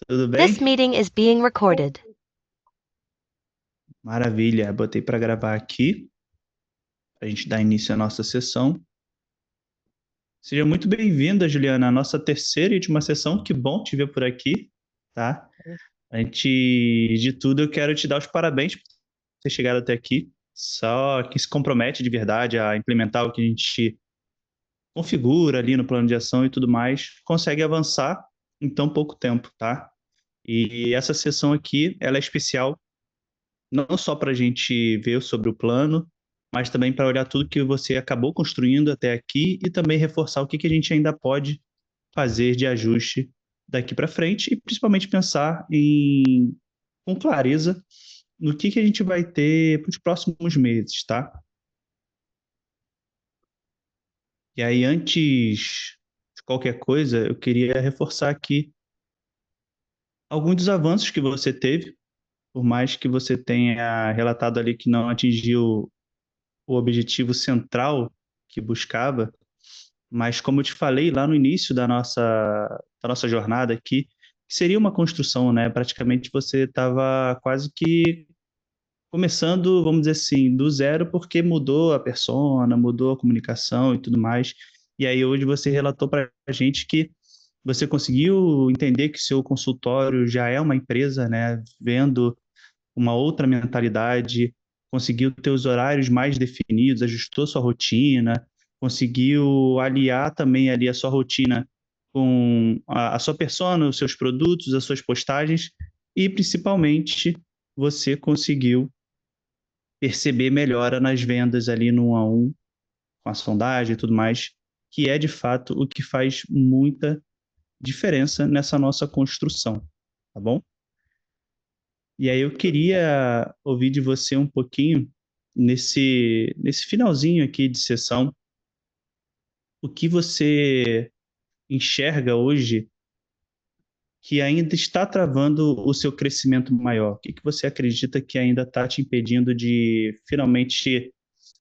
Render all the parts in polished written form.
Tudo This bem? meeting is being recorded. Maravilha. Botei para gravar aqui, para a gente dar início à nossa sessão. Seja muito bem-vinda, Juliana, à nossa terceira e última sessão. Que bom te ver por aqui, tá? Antes de tudo, eu quero te dar os parabéns por ter chegado até aqui. Só quem se compromete de verdade a implementar o que a gente configura ali no plano de ação e tudo mais, consegue avançar em tão pouco tempo, tá? E essa sessão aqui, ela é especial não só para a gente ver sobre o plano, mas também para olhar tudo que você acabou construindo até aqui e também reforçar o que que a gente ainda pode fazer de ajuste daqui para frente e principalmente pensar com clareza no que a gente vai ter para os próximos meses, tá? E aí, antes de qualquer coisa, eu queria reforçar aqui alguns dos avanços que você teve, por mais que você tenha relatado ali que não atingiu o objetivo central que buscava, mas como eu te falei lá no início da nossa jornada aqui, seria uma construção, né? Praticamente você estava quase que começando, vamos dizer assim, do zero, porque mudou a persona, mudou a comunicação e tudo mais. E aí hoje você relatou para a gente que você conseguiu entender que seu consultório já é uma empresa, né? Vendo uma outra mentalidade, conseguiu ter os horários mais definidos, ajustou sua rotina, conseguiu aliar também ali a sua rotina com a sua persona, os seus produtos, as suas postagens e principalmente você conseguiu perceber melhora nas vendas ali no 1 a 1, com a sondagem e tudo mais, que é de fato o que faz muita diferença nessa nossa construção, tá bom? E aí eu queria ouvir de você um pouquinho nesse finalzinho aqui de sessão, o que você enxerga hoje que ainda está travando o seu crescimento maior? O que que você acredita que ainda está te impedindo de finalmente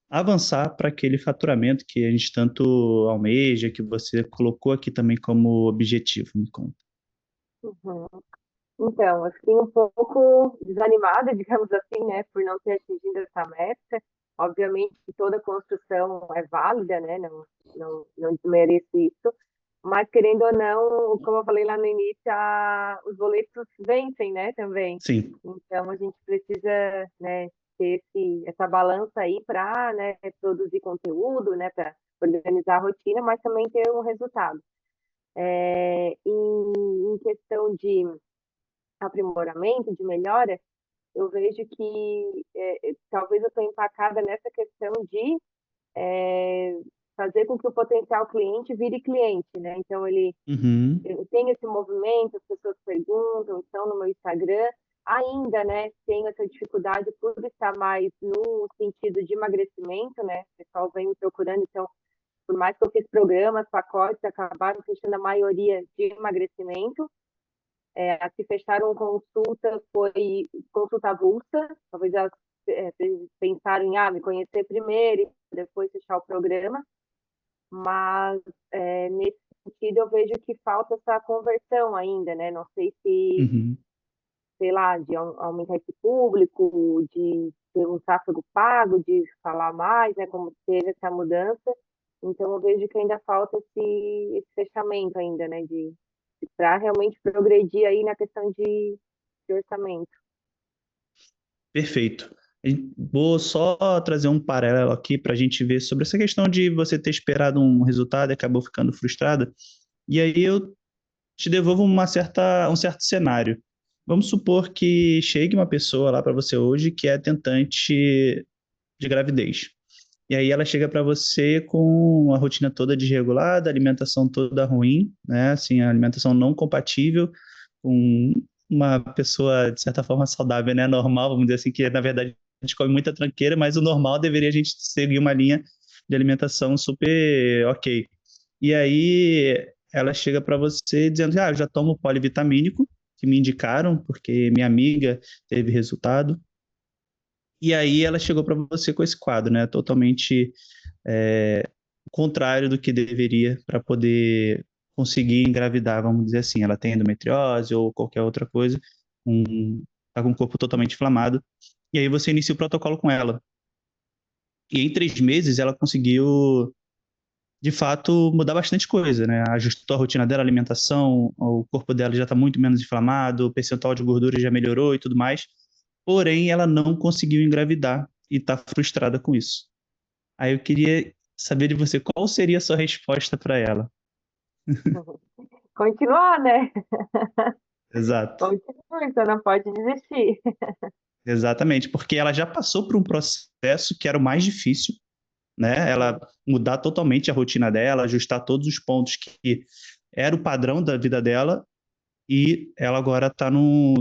avançar para aquele faturamento que a gente tanto almeja, que você colocou aqui também como objetivo? Me conta. Uhum. Então, eu fiquei um pouco desanimada, digamos assim, né, por não ter atingido essa meta. Obviamente que toda construção é válida, né, não desmereço isso, mas querendo ou não, como eu falei lá no início, os boletos vencem, né, também. Sim. Então, a gente precisa, né, ter essa balança aí para, né, produzir conteúdo, né, para organizar a rotina, mas também ter um resultado. Em questão de aprimoramento, de melhora, eu vejo que talvez eu estou empacada nessa questão de é, fazer com que o potencial cliente vire cliente, né? Então Uhum. eu tenho esse movimento, as pessoas perguntam, estão no meu Instagram, ainda, né? Tenho essa dificuldade por estar mais no sentido de emagrecimento, né? O pessoal vem me procurando, então por mais que eu fiz programas, pacotes, acabaram fechando a maioria de emagrecimento. As que fecharam consulta foi consulta avulsa, talvez elas é, pensaram em me conhecer primeiro e depois fechar o programa, mas nesse sentido eu vejo que falta essa conversão ainda, né? Não sei se, Uhum. sei lá, de aumentar esse público, de ter um tráfego pago, de falar mais, né? Como teve essa mudança. Então eu vejo que ainda falta esse fechamento ainda, né? Para realmente progredir aí na questão de orçamento. Perfeito. Vou só trazer um paralelo aqui para a gente ver sobre essa questão de você ter esperado um resultado e acabou ficando frustrada. E aí eu te devolvo um certo cenário. Vamos supor que chegue uma pessoa lá para você hoje que é tentante de gravidez. E aí ela chega para você com a rotina toda desregulada, a alimentação toda ruim, né? Assim, a alimentação não compatível com uma pessoa, de certa forma, saudável, né? Normal, vamos dizer assim, que na verdade a gente come muita tranqueira, mas o normal deveria a gente seguir uma linha de alimentação super ok. E aí ela chega para você dizendo: eu já tomo polivitamínico, que me indicaram, porque minha amiga teve resultado. E aí ela chegou para você com esse quadro, né? Totalmente o contrário do que deveria para poder conseguir engravidar, vamos dizer assim. Ela tem endometriose ou qualquer outra coisa, tá com o corpo totalmente inflamado. E aí você inicia o protocolo com ela. E em 3 meses ela conseguiu, de fato, mudar bastante coisa, né? Ajustou a rotina dela, a alimentação, o corpo dela já está muito menos inflamado, o percentual de gordura já melhorou e tudo mais. Porém, ela não conseguiu engravidar e está frustrada com isso. Aí eu queria saber de você qual seria a sua resposta para ela. Continuar, né? Exato. Continua, você não pode desistir. Exatamente, porque ela já passou por um processo que era o mais difícil, né? Ela Sim. mudar totalmente a rotina dela, ajustar todos os pontos que era o padrão da vida dela, e ela agora está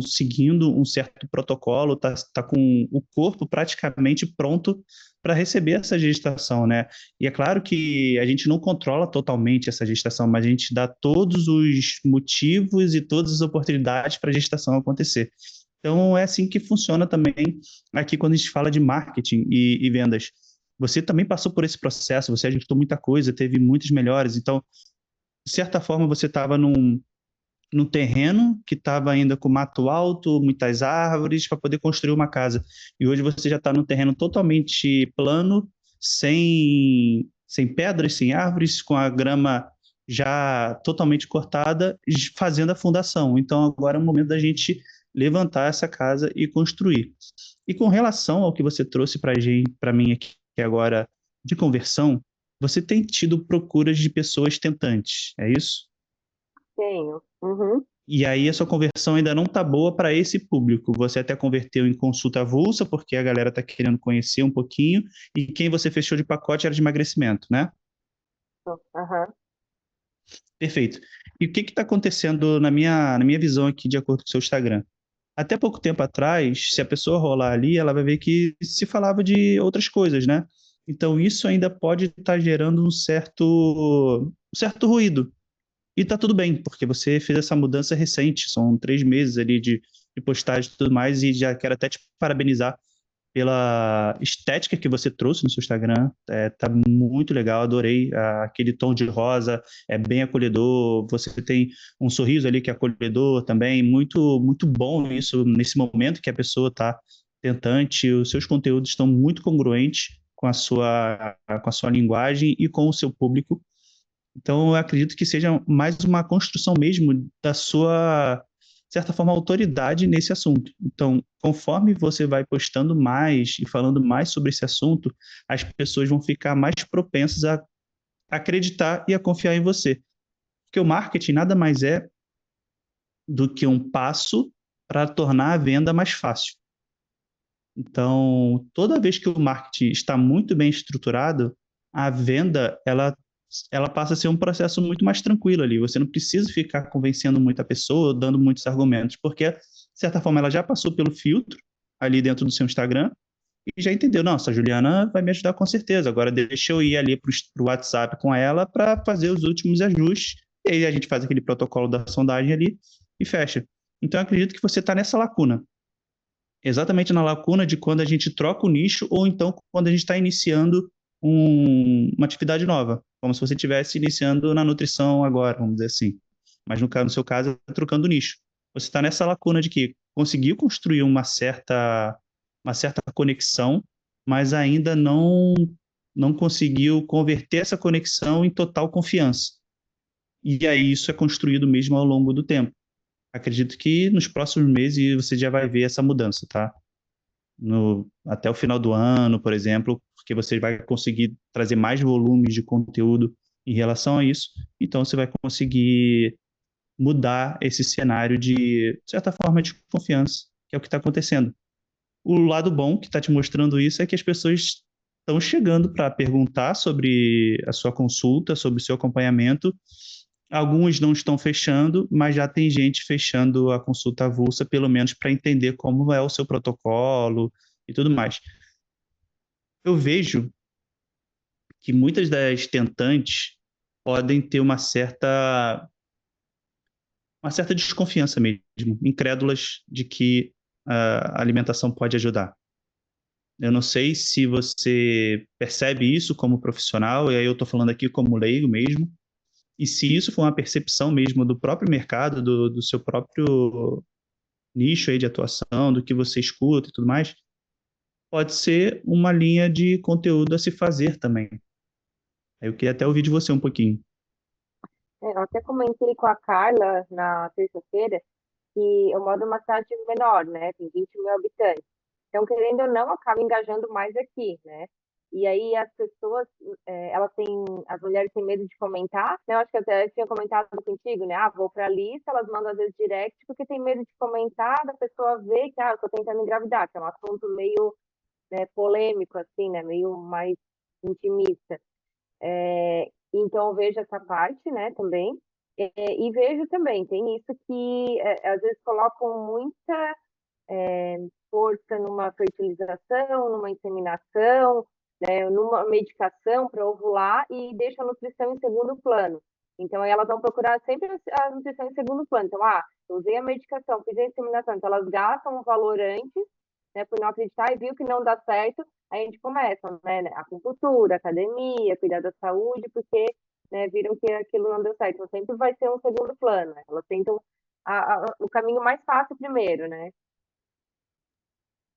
seguindo um certo protocolo, está com o corpo praticamente pronto para receber essa gestação, né? E é claro que a gente não controla totalmente essa gestação, mas a gente dá todos os motivos e todas as oportunidades para a gestação acontecer. Então, é assim que funciona também aqui quando a gente fala de marketing e vendas. Você também passou por esse processo, você ajustou muita coisa, teve muitas melhores. Então, de certa forma, você estava num terreno que estava ainda com mato alto, muitas árvores, para poder construir uma casa. E hoje você já está num terreno totalmente plano, sem pedras, sem árvores, com a grama já totalmente cortada, fazendo a fundação. Então agora é o momento da gente levantar essa casa e construir. E com relação ao que você trouxe para mim aqui agora de conversão, você tem tido procuras de pessoas tentantes, é isso? Tenho. Uhum. E aí a sua conversão ainda não está boa para esse público. Você até converteu em consulta avulsa, porque a galera está querendo conhecer um pouquinho, e quem você fechou de pacote era de emagrecimento, né? Aham. Perfeito. E o que está acontecendo na minha visão aqui, de acordo com o seu Instagram? Até pouco tempo atrás, se a pessoa rolar ali, ela vai ver que se falava de outras coisas, né? Então isso ainda pode estar gerando um certo ruído. E tá tudo bem, porque você fez essa mudança recente, são 3 meses ali de postagem e tudo mais, e já quero até te parabenizar pela estética que você trouxe no seu Instagram. Tá muito legal, adorei aquele tom de rosa, é bem acolhedor, você tem um sorriso ali que é acolhedor também, muito, muito bom isso nesse momento que a pessoa tá tentante, os seus conteúdos estão muito congruentes com a sua linguagem e com o seu público. Então, eu acredito que seja mais uma construção mesmo da sua, de certa forma, autoridade nesse assunto. Então, conforme você vai postando mais e falando mais sobre esse assunto, as pessoas vão ficar mais propensas a acreditar e a confiar em você. Porque o marketing nada mais é do que um passo para tornar a venda mais fácil. Então, toda vez que o marketing está muito bem estruturado, a venda ela passa a ser um processo muito mais tranquilo ali. Você não precisa ficar convencendo muita pessoa, dando muitos argumentos, porque, de certa forma, ela já passou pelo filtro ali dentro do seu Instagram e já entendeu, não, essa Juliana vai me ajudar com certeza. Agora deixa eu ir ali para o WhatsApp com ela para fazer os últimos ajustes. E aí a gente faz aquele protocolo da sondagem ali e fecha. Então, eu acredito que você está nessa lacuna, exatamente na lacuna de quando a gente troca o nicho ou então quando a gente está iniciando uma atividade nova, como se você estivesse iniciando na nutrição agora, vamos dizer assim. Mas no seu caso, é trocando o nicho. Você está nessa lacuna de que conseguiu construir uma certa conexão, mas ainda não conseguiu converter essa conexão em total confiança. E aí isso é construído mesmo ao longo do tempo. Acredito que nos próximos meses você já vai ver essa mudança, tá? Até o final do ano, por exemplo, porque você vai conseguir trazer mais volumes de conteúdo em relação a isso, então você vai conseguir mudar esse cenário de certa forma, de confiança, que é o que está acontecendo. O lado bom que está te mostrando isso é que as pessoas estão chegando para perguntar sobre a sua consulta, sobre o seu acompanhamento. Alguns não estão fechando, mas já tem gente fechando a consulta avulsa, pelo menos para entender como é o seu protocolo e tudo mais. Eu vejo que muitas das tentantes podem ter uma certa desconfiança mesmo, incrédulas de que a alimentação pode ajudar. Eu não sei se você percebe isso como profissional, e aí eu estou falando aqui como leigo mesmo, E se isso for uma percepção mesmo do próprio mercado, do seu próprio nicho aí de atuação, do que você escuta e tudo mais, pode ser uma linha de conteúdo a se fazer também. Aí eu queria até ouvir de você um pouquinho. Eu até comentei com a Carla na terça-feira que eu moro numa cidade menor, né? Tem 20 mil habitantes. Então, querendo ou não, acaba engajando mais aqui, né? E aí as pessoas, elas têm, as mulheres têm medo de comentar, né? Eu acho que até tinha comentado contigo, né? Ah, vou para a lista, elas mandam às vezes direct, porque tem medo de comentar, da pessoa ver que, eu tô tentando engravidar, que é um assunto meio, né, polêmico, assim, né? Meio mais intimista. Então, eu vejo essa parte, né, também. E vejo também, tem isso que às vezes colocam muita força numa fertilização, numa inseminação, né, numa medicação para ovular e deixa a nutrição em segundo plano. Então, aí elas vão procurar sempre a nutrição em segundo plano. Então, eu usei a medicação, fiz a inseminação. Então, elas gastam um valor antes, né, por não acreditar e viu que não dá certo, aí a gente começa, né, acupuntura, academia, cuidar da saúde, porque, né, viram que aquilo não deu certo. Então, sempre vai ser um segundo plano, né? Elas tentam o caminho mais fácil primeiro, né?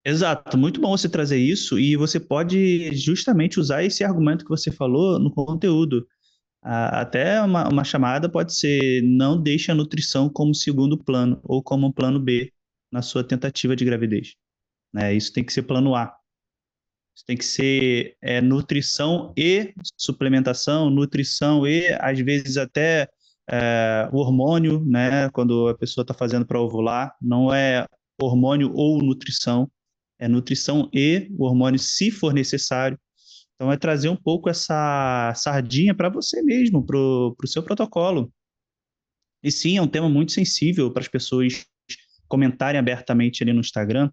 Exato, muito bom você trazer isso e você pode justamente usar esse argumento que você falou no conteúdo. Até uma chamada pode ser não deixe a nutrição como segundo plano ou como um plano B na sua tentativa de gravidez, né? Isso tem que ser plano A. Isso tem que ser nutrição e suplementação, nutrição e às vezes até o hormônio, né? Quando a pessoa está fazendo para ovular, não é hormônio ou nutrição, é nutrição e o hormônio se for necessário. Então, é trazer um pouco essa sardinha para você mesmo, para o seu protocolo. E sim, é um tema muito sensível para as pessoas comentarem abertamente ali no Instagram.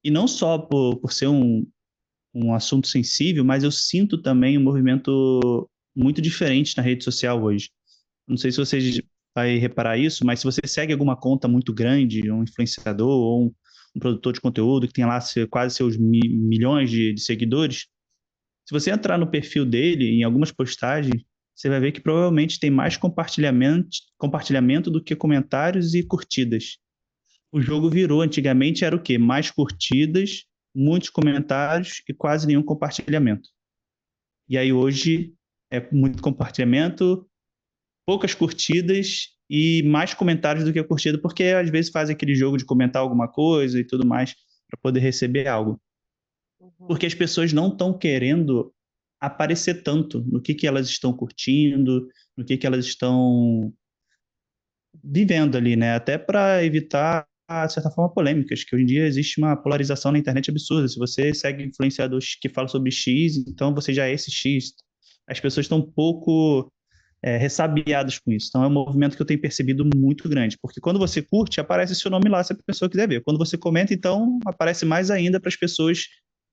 E não só por ser um assunto sensível, mas eu sinto também um movimento muito diferente na rede social hoje. Não sei se você vai reparar isso, mas se você segue alguma conta muito grande, um influenciador ou um produtor de conteúdo que tem lá quase seus milhões de seguidores, se você entrar no perfil dele, em algumas postagens, você vai ver que provavelmente tem mais compartilhamento do que comentários e curtidas. O jogo virou, antigamente era o quê? Mais curtidas, muitos comentários e quase nenhum compartilhamento. E aí hoje é muito compartilhamento, poucas curtidas e mais comentários do que curtida, porque às vezes faz aquele jogo de comentar alguma coisa e tudo mais para poder receber algo. Uhum. Porque as pessoas não estão querendo aparecer tanto no que elas estão curtindo, no que elas estão vivendo ali, né? Até para evitar, de certa forma, polêmicas, que hoje em dia existe uma polarização na internet absurda. Se você segue influenciadores que falam sobre X, então você já é esse X. As pessoas estão um pouco ressabiadas com isso. Então é um movimento que eu tenho percebido muito grande, porque quando você curte, aparece seu nome lá se a pessoa quiser ver. Quando você comenta, então aparece mais ainda para as pessoas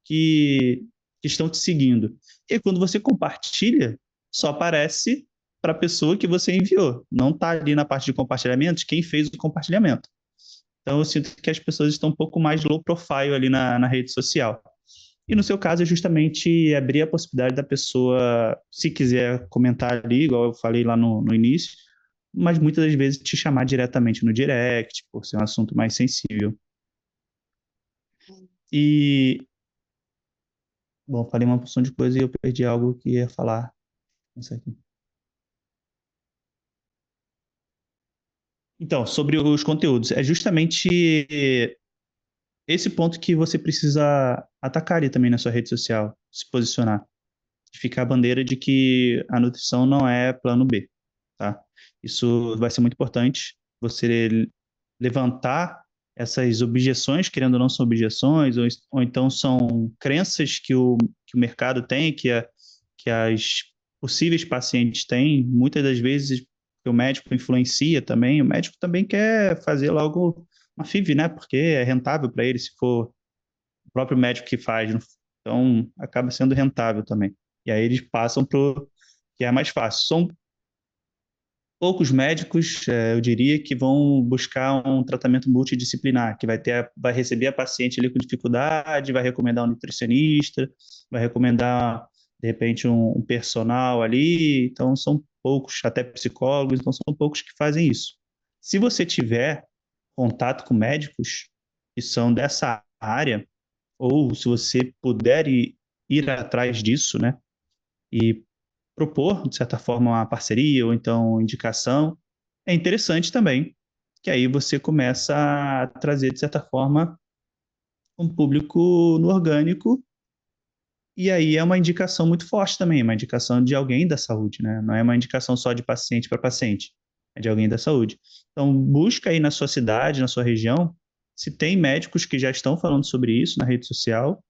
que, que estão te seguindo. E quando você compartilha, só aparece para a pessoa que você enviou. Não está ali na parte de compartilhamentos quem fez o compartilhamento. Então eu sinto que as pessoas estão um pouco mais low profile ali na rede social. E no seu caso é justamente abrir a possibilidade da pessoa, se quiser comentar ali, igual eu falei lá no início, mas muitas das vezes te chamar diretamente no direct, por ser um assunto mais sensível. E, bom, falei uma porção de coisa e eu perdi algo que ia falar. Isso aqui. Então, sobre os conteúdos, é justamente esse ponto que você precisa atacar ali também na sua rede social, se posicionar, ficar a bandeira de que a nutrição não é plano B, tá? Isso vai ser muito importante, você levantar essas objeções, querendo ou não são objeções, ou então são crenças que o mercado tem, que as possíveis pacientes têm, muitas das vezes o médico influencia também, o médico também quer fazer logo uma FIV, né? Porque é rentável para ele, se for o próprio médico que faz, então acaba sendo rentável também. E aí eles passam para o que é mais fácil. São poucos médicos, eu diria, que vão buscar um tratamento multidisciplinar, que vai receber a paciente ali com dificuldade, vai recomendar um nutricionista, vai recomendar, de repente, um personal ali. Então, são poucos até psicólogos, então são poucos que fazem isso. Se você tiver contato com médicos que são dessa área, ou se você puder ir atrás disso, né, e propor, de certa forma, uma parceria ou então indicação, é interessante também, que aí você começa a trazer, de certa forma, um público no orgânico, e aí é uma indicação muito forte também, uma indicação de alguém da saúde, né? Não é uma indicação só de paciente para paciente, é de alguém da saúde. Então, busca aí na sua cidade, na sua região, se tem médicos que já estão falando sobre isso na rede social.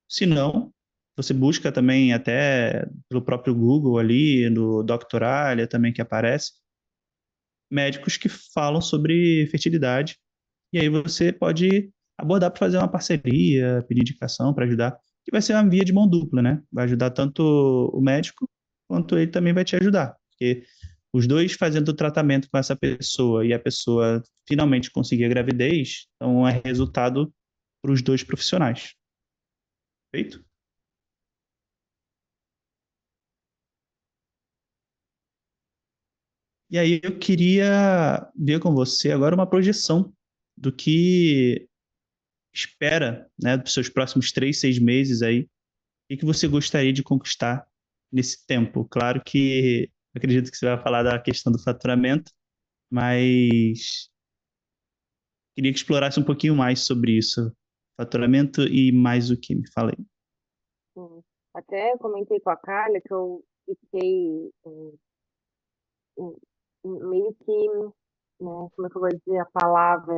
Se não, você busca também até pelo próprio Google ali, no Doctoralia também que aparece, médicos que falam sobre fertilidade. E aí você pode abordar para fazer uma parceria, pedir indicação para ajudar. Que vai ser uma via de mão dupla, né? Vai ajudar tanto o médico, quanto ele também vai te ajudar. Porque os dois fazendo o tratamento com essa pessoa e a pessoa finalmente conseguir a gravidez, então é resultado para os dois profissionais. Feito? E aí eu queria ver com você agora uma projeção do que espera, né, dos seus próximos 3, 6 meses aí, o que você gostaria de conquistar nesse tempo. Claro que acredito que você vai falar da questão do faturamento, mas queria que explorasse um pouquinho mais sobre isso. Faturamento e mais o que? Me fala aí. Sim. Até comentei com a Carla que eu fiquei em- meio que, né, como é que eu vou dizer a palavra?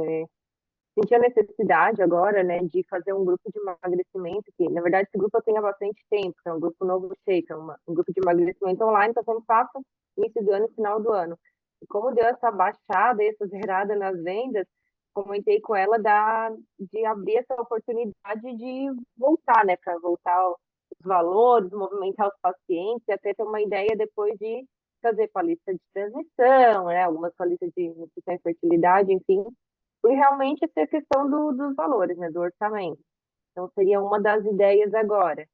Senti a necessidade agora, né, de fazer um grupo de emagrecimento, que na verdade esse grupo eu tenho há bastante tempo, que é um grupo novo Shape, um grupo de emagrecimento online, que eu sempre faço início do ano e final do ano. E como deu essa baixada, essa zerada nas vendas, comentei com ela de abrir essa oportunidade de voltar, né, para voltar os valores, movimentar os pacientes e até ter uma ideia depois de fazer com a lista de transmissão, né, algumas com a lista de nutrição e fertilidade, enfim, e realmente essa questão dos valores, né, do orçamento. Então, seria uma das ideias agora.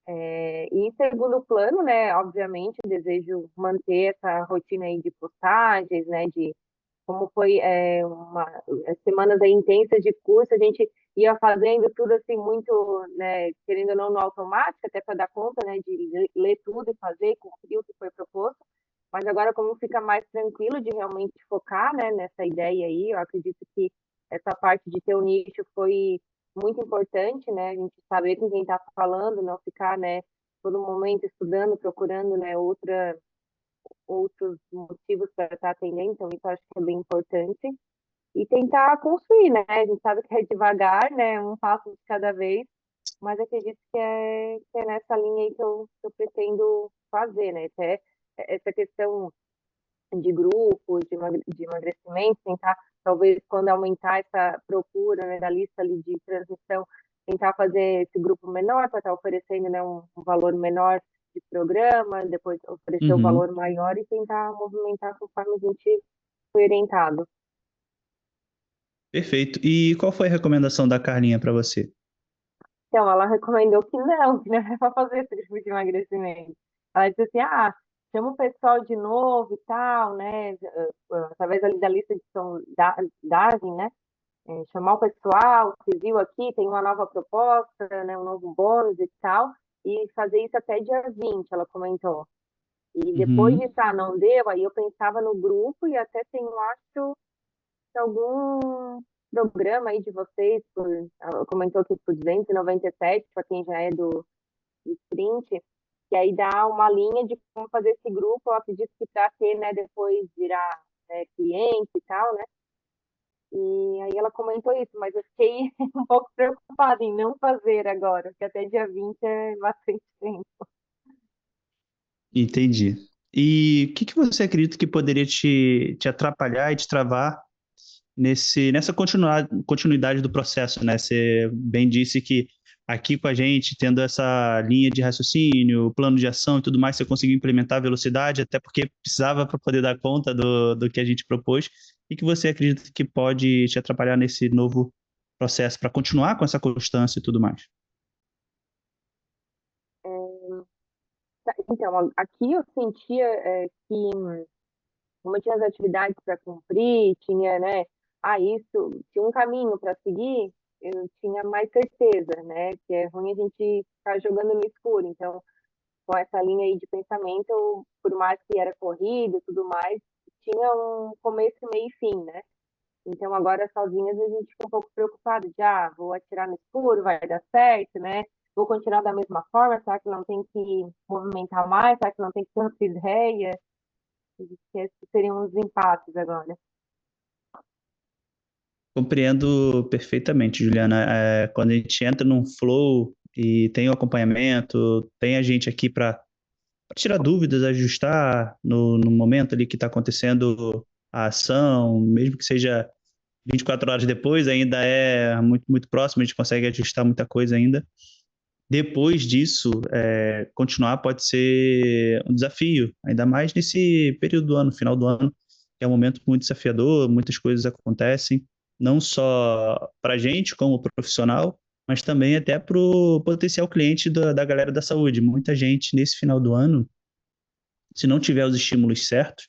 E em segundo plano, né, obviamente, desejo manter essa rotina aí de postagens, né, de como foi semanas aí intensas de curso, a gente ia fazendo tudo assim muito, né, querendo ou não, no automático, até para dar conta, né, de ler tudo e fazer, cumprir o que foi proposto. Mas agora, como fica mais tranquilo de realmente focar, né, nessa ideia aí, eu acredito que essa parte de ter o nicho foi muito importante, né, a gente saber com quem está falando, não ficar, né, todo momento estudando, procurando, né, outros motivos para estar atendendo, então isso eu acho que é bem importante. E tentar construir, né, a gente sabe que é devagar, né, um passo de cada vez, mas acredito que é nessa linha aí que eu pretendo fazer, né, até essa questão de grupos, de emagrecimento, tentar, talvez, quando aumentar essa procura, né, da lista ali de transmissão, tentar fazer esse grupo menor para estar oferecendo, né, um valor menor de programa, depois oferecer o Uhum. valor maior e tentar movimentar conforme a gente foi orientado. Perfeito. E qual foi a recomendação da Carlinha para você? Então, ela recomendou que não é para fazer esse tipo de emagrecimento. Ela disse assim, chama o pessoal de novo e tal, né? Através ali da lista de sondagem, né? Chamar o pessoal, se viu aqui, tem uma nova proposta, né? Um novo bônus e tal, e fazer isso até dia 20, ela comentou. E depois de Uhum. não deu, aí eu pensava no grupo e até tem, eu acho, algum programa aí de vocês, ela comentou que por 297, para quem já é do sprint, que aí dá uma linha de como fazer esse grupo. Eu acredito que para ter, né, depois virar, né, cliente e tal, né? E aí ela comentou isso, mas eu fiquei um pouco preocupada em não fazer agora, porque até dia 20 é bastante tempo. Entendi. E o que você acredita que poderia te atrapalhar e te travar nessa continuidade do processo, né? Você bem disse que aqui com a gente, tendo essa linha de raciocínio, plano de ação e tudo mais, você conseguiu implementar a velocidade, até porque precisava para poder dar conta do que a gente propôs. E que você acredita que pode te atrapalhar nesse novo processo para continuar com essa constância e tudo mais? Então, aqui eu sentia que, como tinha as atividades para cumprir, tinha, né, isso, tinha um caminho para seguir, eu tinha mais certeza, né, que é ruim a gente ficar jogando no escuro. Então, com essa linha aí de pensamento, por mais que era corrido e tudo mais, tinha um começo, meio e fim, né? Então, agora sozinhas a gente fica um pouco preocupado de, vou atirar no escuro, vai dar certo, né? Vou continuar da mesma forma, será que não tem que movimentar mais? Será que não tem que ter outra ideia? Esses seriam os empates agora. Compreendo perfeitamente, Juliana. Quando a gente entra num flow e tem o acompanhamento, tem a gente aqui para tirar dúvidas, ajustar no momento ali que está acontecendo a ação, mesmo que seja 24 horas depois, ainda é muito, muito próximo, a gente consegue ajustar muita coisa ainda. Depois disso, continuar pode ser um desafio, ainda mais nesse período do ano, final do ano, que é um momento muito desafiador, muitas coisas acontecem, não só para a gente como profissional, mas também até para o potencial cliente da galera da saúde. Muita gente nesse final do ano, se não tiver os estímulos certos,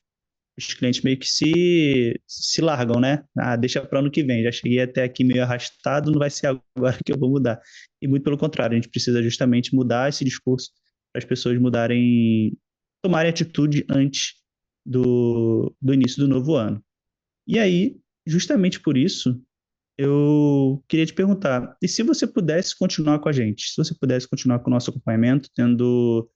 os clientes meio que se largam, né? Deixa para o ano que vem. Já cheguei até aqui meio arrastado, não vai ser agora que eu vou mudar. E muito pelo contrário, a gente precisa justamente mudar esse discurso para as pessoas mudarem, tomarem atitude antes do início do novo ano. E aí, justamente por isso, eu queria te perguntar, e se você pudesse continuar com a gente? Se você pudesse continuar com o nosso acompanhamento, tendo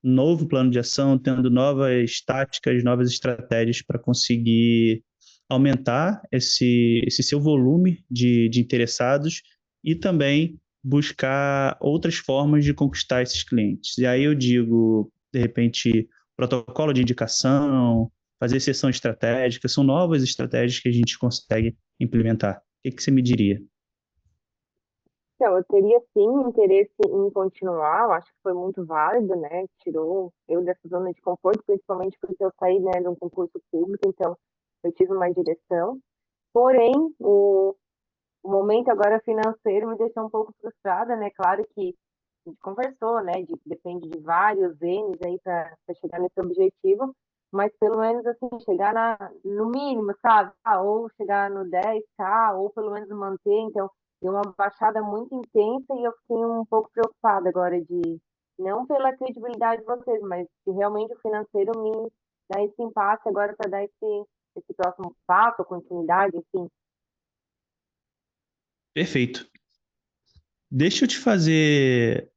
novo plano de ação, tendo novas táticas, novas estratégias para conseguir aumentar esse seu volume de interessados e também buscar outras formas de conquistar esses clientes. E aí eu digo, de repente, protocolo de indicação, fazer sessão estratégica, são novas estratégias que a gente consegue implementar. O que você me diria? Então, eu teria sim interesse em continuar, eu acho que foi muito válido, né? Tirou eu dessa zona de conforto, principalmente porque eu saí, né, de um concurso público, então eu tive uma direção. Porém, o momento agora financeiro me deixou um pouco frustrada, né? Claro que a gente conversou, né? Depende de vários N's aí para chegar nesse objetivo, mas pelo menos assim, chegar no mínimo, sabe? Ou chegar no 10K, ou pelo menos manter. Então, deu uma baixada muito intensa e eu fiquei um pouco preocupada agora de, não pela credibilidade de vocês, mas se realmente o financeiro me dá esse impasse agora para dar esse próximo passo, continuidade, enfim. Perfeito. Deixa eu te fazer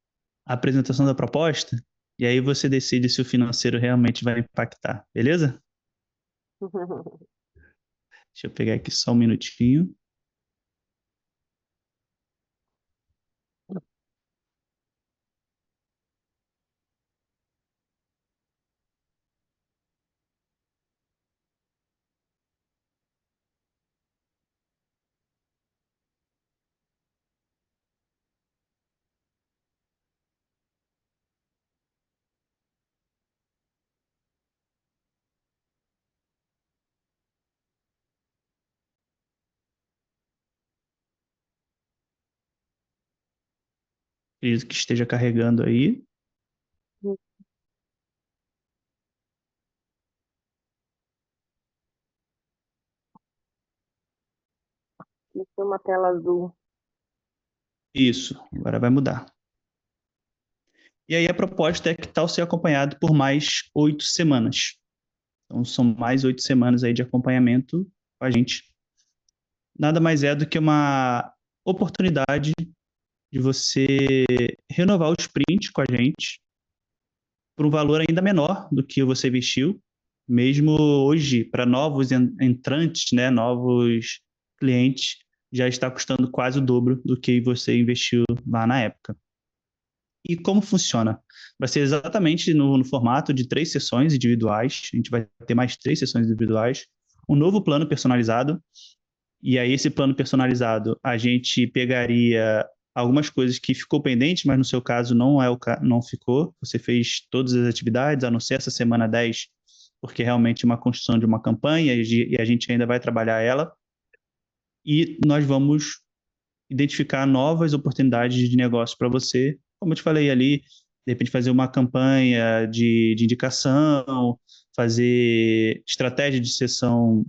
a apresentação da proposta e aí você decide se o financeiro realmente vai impactar, beleza? Deixa eu pegar aqui só um minutinho. Acredito que esteja carregando aí. Isso é uma tela azul. Isso, agora vai mudar. E aí a proposta é que tal ser acompanhado por mais 8 semanas. Então são mais 8 semanas aí de acompanhamento com a gente. Nada mais é do que uma oportunidade de você renovar o sprint com a gente por um valor ainda menor do que você investiu, mesmo hoje, para novos entrantes, né, novos clientes, já está custando quase o dobro do que você investiu lá na época. E como funciona? Vai ser exatamente no formato de 3 sessões individuais, a gente vai ter mais 3 sessões individuais, um novo plano personalizado, e aí esse plano personalizado, a gente pegaria algumas coisas que ficou pendente, mas no seu caso não ficou. Você fez todas as atividades, a não ser essa semana 10, porque realmente é uma construção de uma campanha e a gente ainda vai trabalhar ela. E nós vamos identificar novas oportunidades de negócio para você. Como eu te falei ali, de repente fazer uma campanha de indicação, fazer estratégia de sessão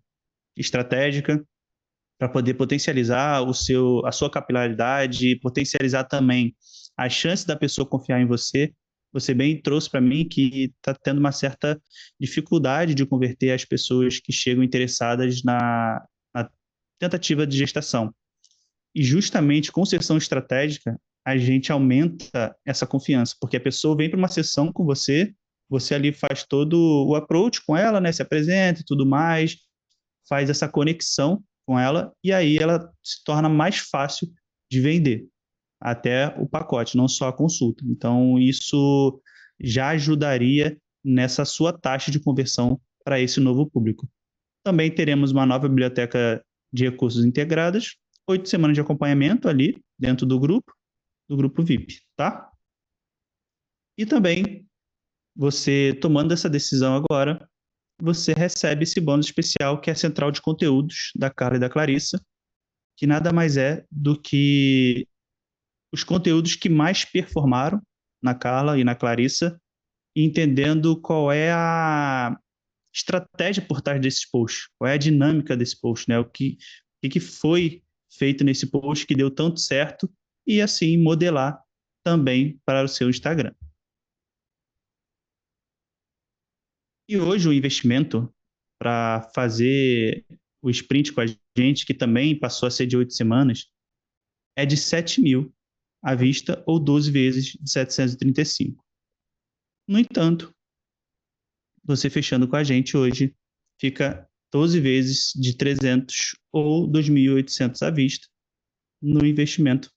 estratégica para poder potencializar a sua capilaridade, potencializar também as chances da pessoa confiar em você. Você bem trouxe para mim que está tendo uma certa dificuldade de converter as pessoas que chegam interessadas na tentativa de gestação. E justamente com sessão estratégica, a gente aumenta essa confiança, porque a pessoa vem para uma sessão com você, você ali faz todo o approach com ela, né, se apresenta e tudo mais, faz essa conexão com ela, e aí ela se torna mais fácil de vender até o pacote, não só a consulta. Então, isso já ajudaria nessa sua taxa de conversão para esse novo público. Também teremos uma nova biblioteca de recursos integradas, 8 semanas de acompanhamento ali dentro do grupo VIP, tá? E também, você tomando essa decisão agora, você recebe esse bônus especial que é a central de conteúdos da Carla e da Clarissa, que nada mais é do que os conteúdos que mais performaram na Carla e na Clarissa, e entendendo qual é a estratégia por trás desses posts, qual é a dinâmica desse post, né? O que foi feito nesse post que deu tanto certo e assim modelar também para o seu Instagram. E hoje o investimento para fazer o sprint com a gente, que também passou a ser de 8 semanas, é de 7.000 à vista ou 12 vezes de 735. No entanto, você fechando com a gente hoje, fica 12 vezes de 300 ou 2.800 à vista no investimento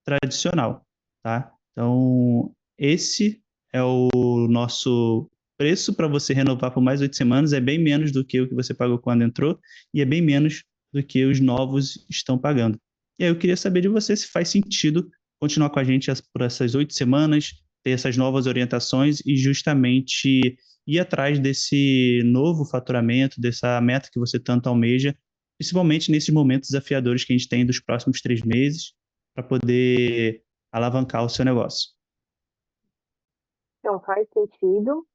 tradicional, tá? Então, esse é o nosso preço para você renovar por mais 8 semanas, é bem menos do que o que você pagou quando entrou e é bem menos do que os novos estão pagando. E aí eu queria saber de você se faz sentido continuar com a gente por essas 8 semanas, ter essas novas orientações e justamente ir atrás desse novo faturamento, dessa meta que você tanto almeja, principalmente nesses momentos desafiadores que a gente tem dos próximos 3 meses, para poder alavancar o seu negócio. Então, faz sentido,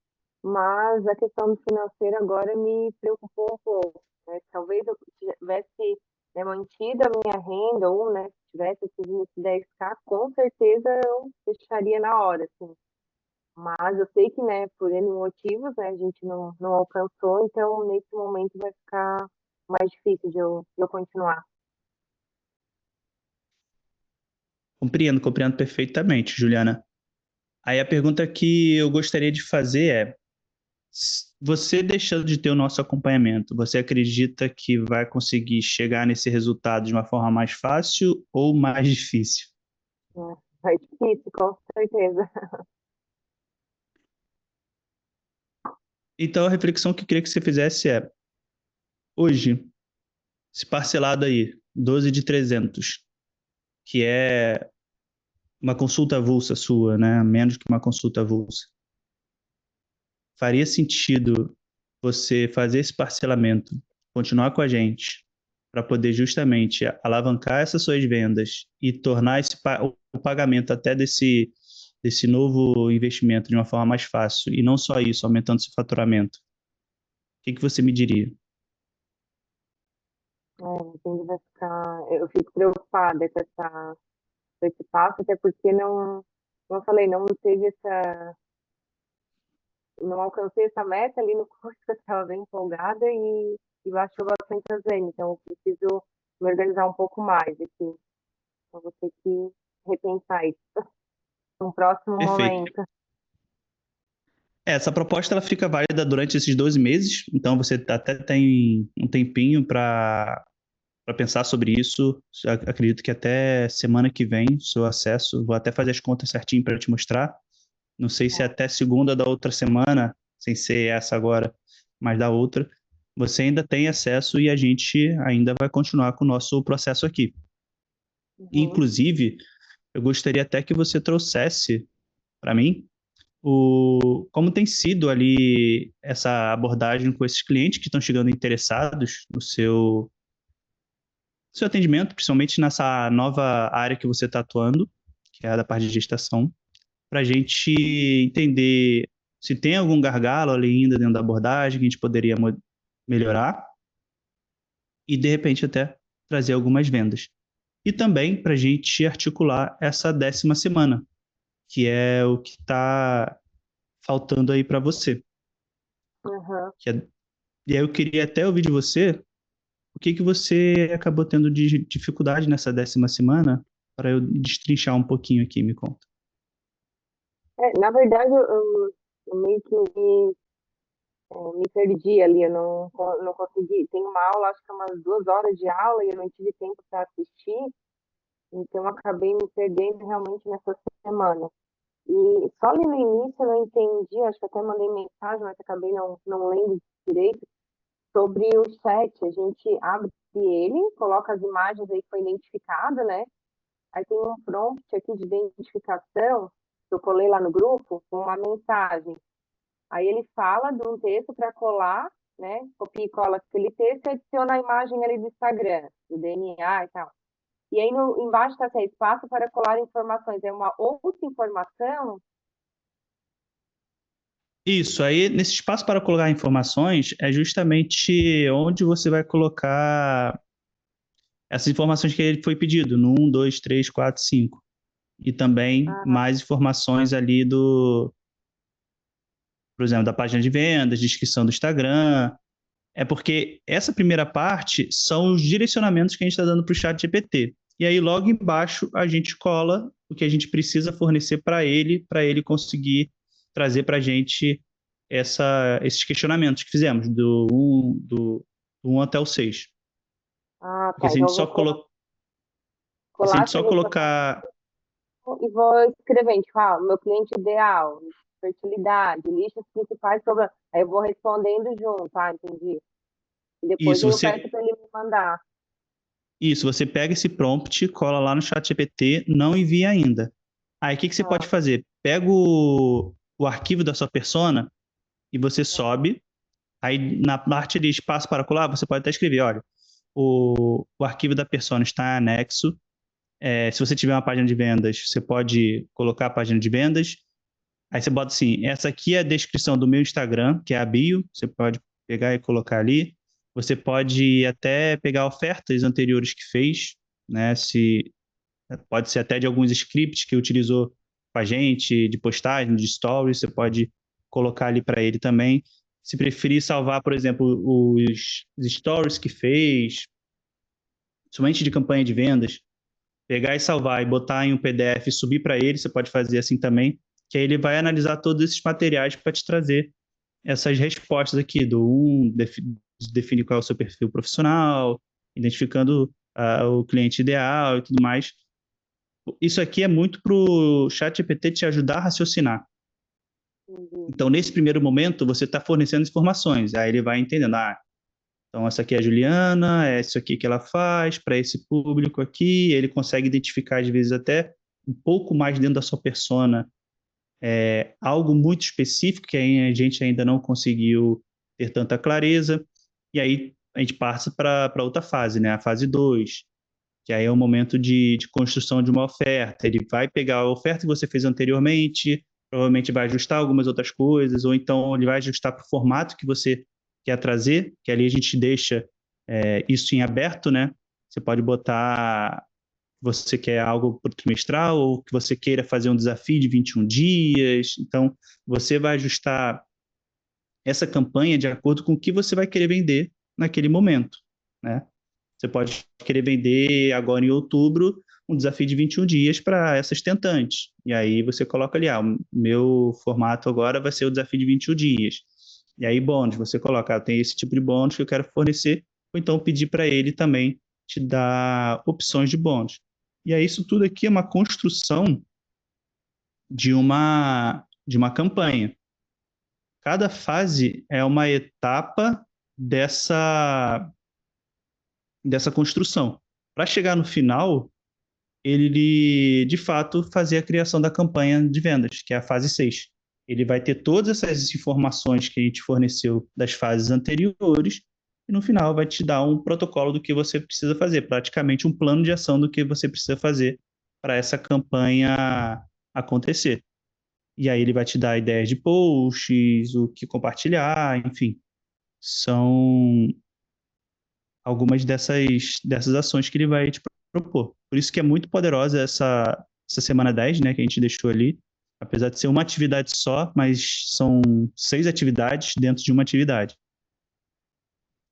mas a questão do financeiro agora me preocupou um pouco, né? Talvez eu tivesse, né, mantido a minha renda ou, né, se tivesse atingido esse 10K, com certeza eu fecharia na hora, assim. Mas eu sei que, né, por N motivos, né, a gente não alcançou, então nesse momento vai ficar mais difícil de eu continuar. Compreendo perfeitamente, Juliana. Aí a pergunta que eu gostaria de fazer é: você deixando de ter o nosso acompanhamento, você acredita que vai conseguir chegar nesse resultado de uma forma mais fácil ou mais difícil? Né? Vai difícil, com certeza. Então a reflexão que eu queria que você fizesse é: hoje, se parcelado aí, 12 de 300, que é uma consulta avulsa sua, né? Menos que uma consulta avulsa. Faria sentido você fazer esse parcelamento, continuar com a gente, para poder justamente alavancar essas suas vendas e tornar o pagamento até desse novo investimento de uma forma mais fácil, e não só isso, aumentando seu faturamento. O que você me diria? Entende? Vai ficar, eu fico preocupada com esse passo, até porque não, como eu falei, não teve não alcancei essa meta ali no curso, eu estava bem empolgada e baixou bastante as vendas, então eu preciso me organizar um pouco mais aqui, então vou ter que repensar isso num próximo Perfeito. momento. Essa proposta ela fica válida durante esses 12 meses, então você até tem um tempinho para pensar sobre isso. Acredito que até semana que vem, seu acesso, vou até fazer as contas certinho para te mostrar. Não sei se é até segunda da outra semana, sem ser essa agora, mas da outra, você ainda tem acesso e a gente ainda vai continuar com o nosso processo aqui. Uhum. Inclusive, eu gostaria até que você trouxesse para mim como tem sido ali essa abordagem com esses clientes que estão chegando interessados no seu atendimento, principalmente nessa nova área que você está atuando, que é a da parte de gestação. para a gente entender se tem algum gargalo ali ainda dentro da abordagem que a gente poderia melhorar e, de repente, até trazer algumas vendas. E também para a gente articular essa 10ª semana, que é o que está faltando aí para você. Aham. E aí eu queria até ouvir de você o que que você acabou tendo de dificuldade nessa 10ª semana, para eu destrinchar um pouquinho aqui, me conta. Na verdade, eu meio que me perdi ali, eu não consegui. Tem uma aula, acho que é umas 2 horas de aula, e eu não tive tempo para assistir, então eu acabei me perdendo realmente nessa semana. E só ali no início eu não entendi, acho que até mandei mensagem, mas acabei não lendo direito, sobre o chat. A gente abre ele, coloca as imagens aí que foi identificado, né? Aí tem um prompt aqui de identificação, que eu colei lá no grupo, com uma mensagem. Aí ele fala de um texto para colar, né? Copia e cola aquele texto e adiciona a imagem ali do Instagram, do DNA e tal. E aí embaixo está assim, espaço para colar informações. É uma outra informação. Isso, aí nesse espaço para colocar informações é justamente onde você vai colocar essas informações que ele foi pedido, no 1, 2, 3, 4, 5. E também Ah, mais informações ali por exemplo, da página de vendas, descrição do Instagram. É porque essa primeira parte são os direcionamentos que a gente está dando para o chat GPT. E aí, logo embaixo, a gente cola o que a gente precisa fornecer para ele conseguir trazer para a gente esses questionamentos que fizemos, do 1 até o 6. Porque tá. se a Então gente eu vou só, se a colar gente só essas informações colocar. e vou escrever, tipo, meu cliente ideal, fertilidade, lista os principais problemas. Aí eu vou respondendo junto, entendi. E depois Isso, eu peço para ele me mandar. você pega esse prompt, cola lá no chat GPT, não envia ainda. Aí o que que você pode Ah, fazer? Pega o arquivo da sua persona e você sobe. Aí na parte de espaço para colar, você pode até escrever, olha, o arquivo da persona está anexo. Se você tiver uma página de vendas, você pode colocar a página de vendas. Aí você bota assim, essa aqui é a descrição do meu Instagram, que é a bio, você pode pegar e colocar ali. Você pode até pegar ofertas anteriores que fez, né? Se pode ser até de alguns scripts que utilizou com a gente, de postagem, de stories, você pode colocar ali para ele também. Se preferir salvar, por exemplo, os stories que fez, somente de campanha de vendas, pegar e salvar e botar em um PDF e subir para ele, você pode fazer assim também, que aí ele vai analisar todos esses materiais para te trazer essas respostas aqui do definir qual é o seu perfil profissional, identificando o cliente ideal e tudo mais. Isso aqui é muito para o chat GPT te ajudar a raciocinar. entendi. Então, nesse primeiro momento, você está fornecendo informações, aí ele vai entendendo, então essa aqui é a Juliana, é isso aqui que ela faz para esse público aqui, ele consegue identificar, às vezes, até um pouco mais dentro da sua persona, algo muito específico que a gente ainda não conseguiu ter tanta clareza, e aí a gente passa para outra fase, né? A fase 2, que aí é o momento de construção de uma oferta. Ele vai pegar a oferta que você fez anteriormente, provavelmente vai ajustar algumas outras coisas, ou então ele vai ajustar para o formato que você quer trazer, que ali a gente deixa isso em aberto, né? Você pode botar que você quer algo para o trimestral ou que você queira fazer um desafio de 21 dias. Então, você vai ajustar essa campanha de acordo com o que você vai querer vender naquele momento, né? Você pode querer vender agora em outubro um desafio de 21 dias para essas tentantes. E aí você coloca ali, o meu formato agora vai ser o desafio de 21 dias. E aí bônus, você coloca, tem esse tipo de bônus que eu quero fornecer, ou então pedir para ele também te dar opções de bônus. E aí isso tudo aqui é uma construção de uma campanha. Cada fase é uma etapa dessa construção. Para chegar no final, ele de fato fazer a criação da campanha de vendas, que é a fase 6. Ele vai ter todas essas informações que a gente forneceu das fases anteriores e no final vai te dar um protocolo do que você precisa fazer, praticamente um plano de ação do que você precisa fazer para essa campanha acontecer. E aí ele vai te dar ideias de posts, o que compartilhar, enfim. São algumas dessas ações que ele vai te propor. Por isso que é muito poderosa essa semana 10, né, que a gente deixou ali. Apesar de ser uma atividade só, mas são 6 atividades dentro de uma atividade.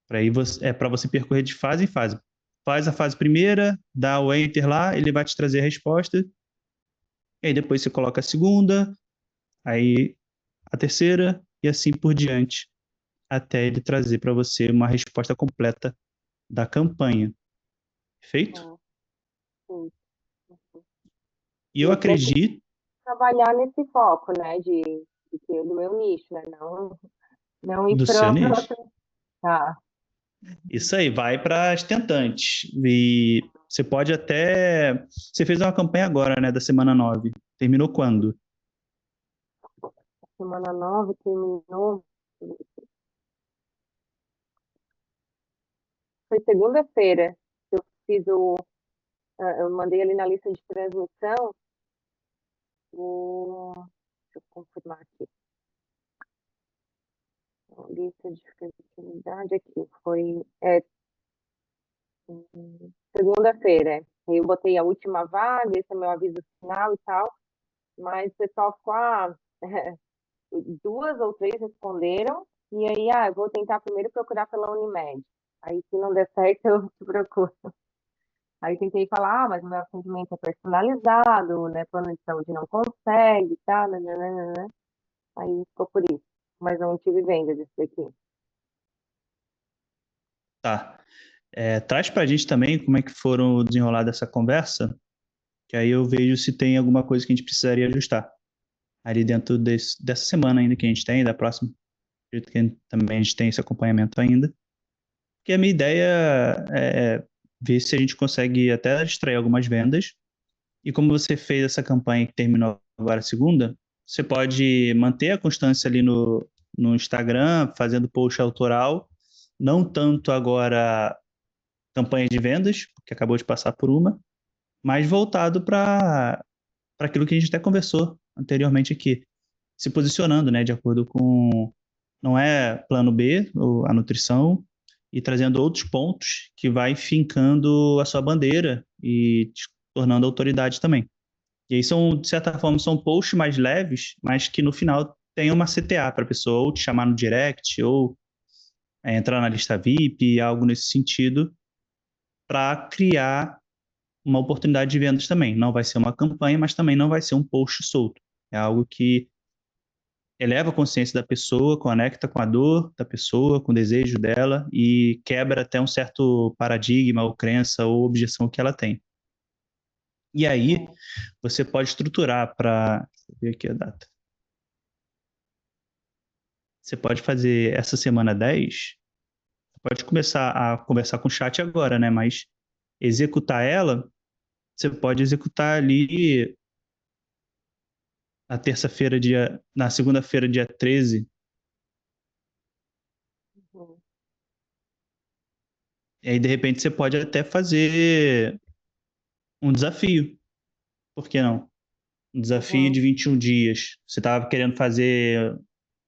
Para você percorrer de fase em fase. Faz a fase primeira, dá o enter lá, ele vai te trazer a resposta. E aí depois você coloca a segunda, aí a terceira e assim por diante, até ele trazer para você uma resposta completa da campanha. Perfeito? Ah, sim. E E eu eu pretendo acredito trabalhar nesse foco, né, do meu nicho, né, não ir do seu para nicho. outra. Tá. Isso aí, vai para as tentantes. E você pode até. Você fez uma campanha agora, né, da semana 9. Terminou quando? Semana 9 terminou. Foi segunda-feira. Eu fiz eu mandei ali na lista de transmissão deixa eu confirmar aqui. A lista de fertilidade aqui foi segunda-feira. Eu botei a última vaga, esse é meu aviso final e tal, mas o pessoal ficou, duas ou três responderam, e aí, eu vou tentar primeiro procurar pela Unimed. Aí, se não der certo, eu te procuro. Aí tentei falar, mas o meu atendimento é personalizado, né? Plano de saúde não consegue, tá? Nananana. Aí ficou por isso. Mas não tive venda desse daqui. Tá. Traz para a gente também como é que foram o desenrolar dessa conversa, que aí eu vejo se tem alguma coisa que a gente precisaria ajustar ali dentro dessa semana ainda que a gente tem, da próxima, acredito que também a gente tem esse acompanhamento ainda. Porque a minha ideia é ver se a gente consegue até extrair algumas vendas. E como você fez essa campanha que terminou agora segunda, você pode manter a constância ali no Instagram, fazendo post autoral, não tanto agora campanha de vendas, porque acabou de passar por uma, mas voltado para aquilo que a gente até conversou anteriormente aqui, se posicionando, né, de acordo com não é plano B, a nutrição, e trazendo outros pontos que vai fincando a sua bandeira e te tornando autoridade também. E aí são, de certa forma, são posts mais leves, mas que no final tem uma CTA para a pessoa ou te chamar no direct ou entrar na lista VIP, algo nesse sentido, para criar uma oportunidade de vendas também. Não vai ser uma campanha, mas também não vai ser um post solto. É algo que eleva a consciência da pessoa, conecta com a dor da pessoa, com o desejo dela e quebra até um certo paradigma ou crença ou objeção que ela tem. E aí você pode estruturar para. Deixa eu ver aqui a data. Você pode fazer essa semana 10. Pode começar a conversar com o chat agora, né? Mas executar ela, você pode executar ali na segunda-feira, dia 13. Uhum. E aí, de repente, você pode até fazer um desafio. Por que não? Um desafio Uhum. de 21 dias. Você estava querendo fazer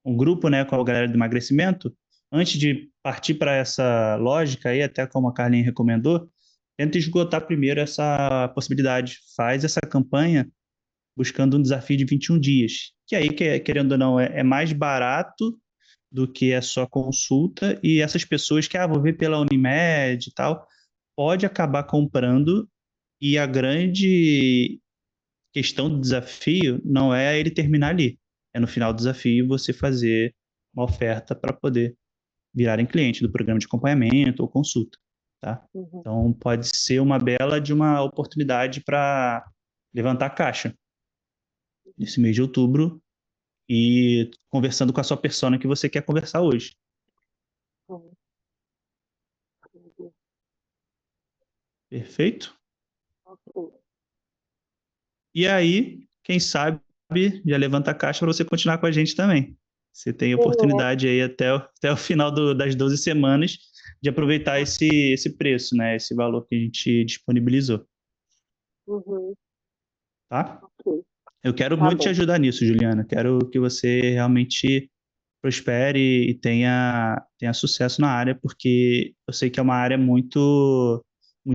um grupo, né, com a galera do emagrecimento. Antes de partir para essa lógica aí, até como a Carlinha recomendou, tenta esgotar primeiro essa possibilidade. Faz essa campanha buscando um desafio de 21 dias. Que aí, querendo ou não, é mais barato do que a sua consulta, e essas pessoas que, vou ver pela Unimed e tal, pode acabar comprando, e a grande questão do desafio não é ele terminar ali, é no final do desafio você fazer uma oferta para poder virarem cliente do programa de acompanhamento ou consulta, tá? Uhum. Então pode ser uma bela de uma oportunidade para levantar caixa nesse mês de outubro e conversando com a sua persona que você quer conversar hoje. Uhum. Entendi. Perfeito? Ok. E aí, quem sabe, já levanta a caixa para você continuar com a gente também. Você tem Sim, oportunidade aí até o final das 12 semanas de aproveitar esse preço, né? Esse valor que a gente disponibilizou, Uhum. tá? Ok. Eu quero Tá muito te bom. ajudar nisso, Juliana. Quero que você realmente prospere e tenha sucesso na área, porque eu sei que é uma área muito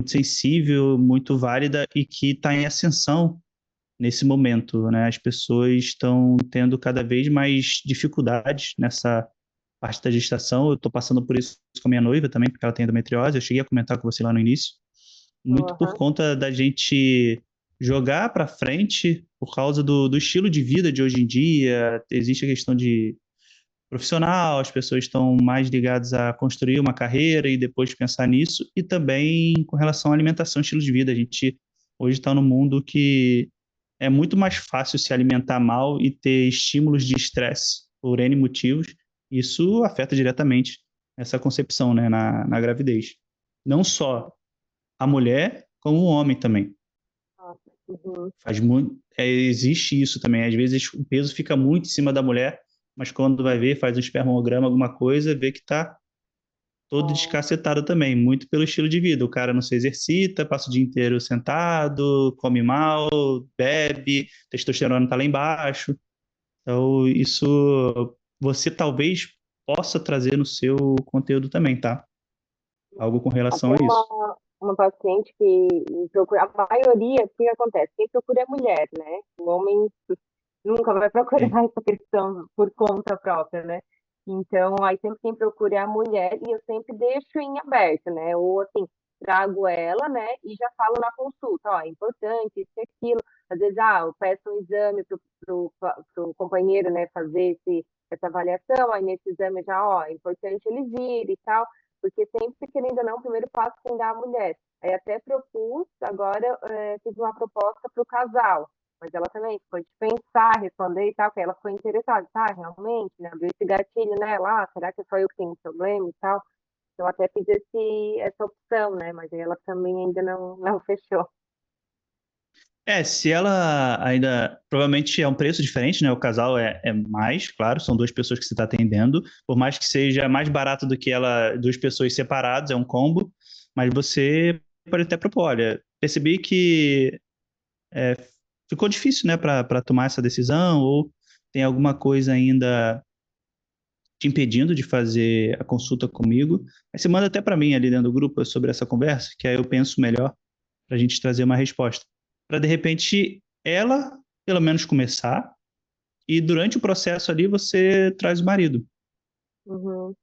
sensível, muito válida e que está em ascensão nesse momento, né? As pessoas estão tendo cada vez mais dificuldades nessa parte da gestação. Eu estou passando por isso com a minha noiva também, porque ela tem endometriose. Eu cheguei a comentar com você lá no início, muito por Aham. conta da gente jogar para frente por causa do estilo de vida de hoje em dia. Existe a questão de profissional, as pessoas estão mais ligadas a construir uma carreira e depois pensar nisso, e também com relação à alimentação e estilo de vida. A gente hoje está num mundo que é muito mais fácil se alimentar mal e ter estímulos de estresse por N motivos. Isso afeta diretamente essa concepção, né, na gravidez. Não só a mulher, como o homem também. Nossa. Uhum. Faz muito, existe isso também. Às vezes o peso fica muito em cima da mulher, mas quando vai ver, faz um espermograma, alguma coisa, vê que está todo É. descacetado também, muito pelo estilo de vida. O cara não se exercita, passa o dia inteiro sentado, come mal, bebe, testosterona está lá embaixo. Então, isso você talvez possa trazer no seu conteúdo também, tá? Algo com relação Até a isso. uma paciente que me procura, a maioria, o que acontece? Quem procura é mulher, né? O homem nunca vai procurar É. essa questão por conta própria, né? Então, aí sempre quem procura é a mulher e eu sempre deixo em aberto, né? Ou assim, trago ela, né? E já falo na consulta, ó, é importante isso e aquilo. Às vezes, eu peço um exame pro companheiro, né, fazer essa avaliação, aí nesse exame já, ó, é importante ele vir e tal, porque sempre, querendo ou não, o primeiro passo tem dar a mulher. Aí até propus, agora fiz uma proposta para o casal, mas ela também foi de pensar, responder e tal, que ela foi interessada, tá, realmente, né, abriu esse gatilho nela, será que é só eu que tenho um problema e tal? Então até fiz essa opção, né, mas aí ela também ainda não fechou. Se ela ainda. Provavelmente é um preço diferente, né? O casal é mais, claro, são duas pessoas que você está atendendo. Por mais que seja mais barato do que ela, duas pessoas separadas, é um combo. Mas você pode até propor: olha, percebi que ficou difícil, né, para tomar essa decisão, ou tem alguma coisa ainda te impedindo de fazer a consulta comigo. Aí você manda até para mim ali dentro do grupo sobre essa conversa, que aí eu penso melhor para a gente trazer uma resposta. Para de repente ela, pelo menos, começar, e durante o processo ali você traz o marido. Uhum.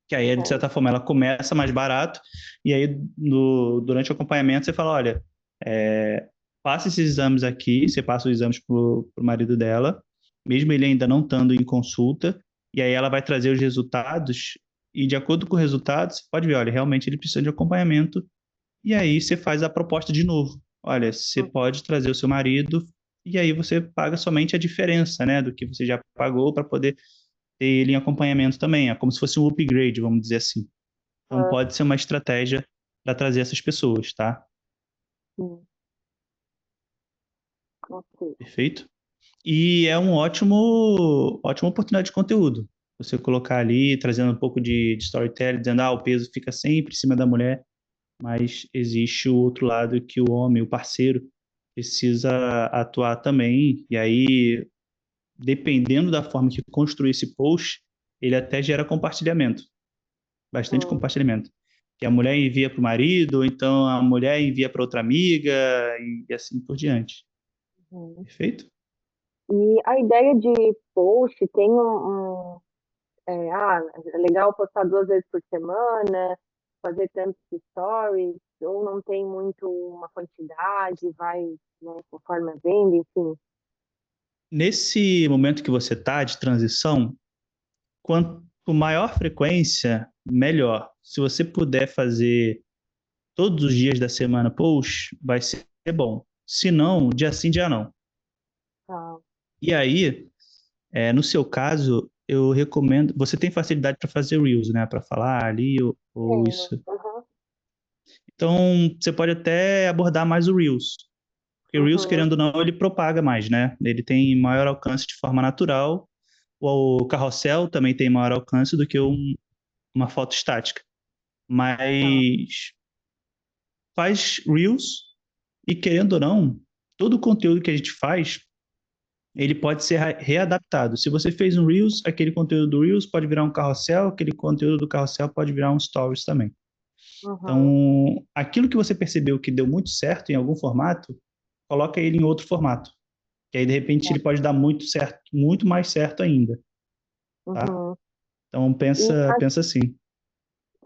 Que aí, de É. certa forma, ela começa mais barato, e aí durante o acompanhamento você fala: olha, passa esses exames aqui, você passa os exames para o marido dela, mesmo ele ainda não estando em consulta, e aí ela vai trazer os resultados, e de acordo com os resultados, você pode ver: olha, realmente ele precisa de acompanhamento, e aí você faz a proposta de novo. Olha, você Uhum. pode trazer o seu marido e aí você paga somente a diferença, né, do que você já pagou para poder ter ele em acompanhamento também. É como se fosse um upgrade, vamos dizer assim. Então Ah, pode ser uma estratégia para trazer essas pessoas, tá? sim. Ok. Perfeito? E é ótima oportunidade de conteúdo. Você colocar ali, trazendo um pouco de storytelling, dizendo: o peso fica sempre em cima da mulher, mas existe o outro lado que o homem, o parceiro, precisa atuar também. E aí, dependendo da forma que construir esse post, ele até gera compartilhamento, bastante Hum. compartilhamento. Que a mulher envia para o marido, ou então a mulher envia para outra amiga, e assim por diante. Uhum. Perfeito? E a ideia de post tem é legal postar 2 vezes por semana, fazer tantos stories, ou não tem muito uma quantidade, vai, né, conforme a venda, enfim. Nesse momento que você está de transição, quanto maior frequência, melhor. Se você puder fazer todos os dias da semana post, vai ser bom. Se não, dia sim, dia não. Tá. E aí, no seu caso, eu recomendo. Você tem facilidade para fazer Reels, né? Para falar ali ou Tenho. isso. Uhum. Então, você pode até abordar mais o Reels. Porque o Reels, Uhum. querendo ou não, ele propaga mais, né? Ele tem maior alcance de forma natural. O carrossel também tem maior alcance do que uma foto estática. Tá. Mas faz Reels e, querendo ou não, todo o conteúdo que a gente faz ele pode ser readaptado. Se você fez um Reels, aquele conteúdo do Reels pode virar um carrossel, aquele conteúdo do carrossel pode virar um Stories também. Uhum. Então, aquilo que você percebeu que deu muito certo em algum formato, coloca ele em outro formato, que aí de repente ele pode dar muito certo, muito mais certo ainda, tá? Uhum. Então E pensa assim.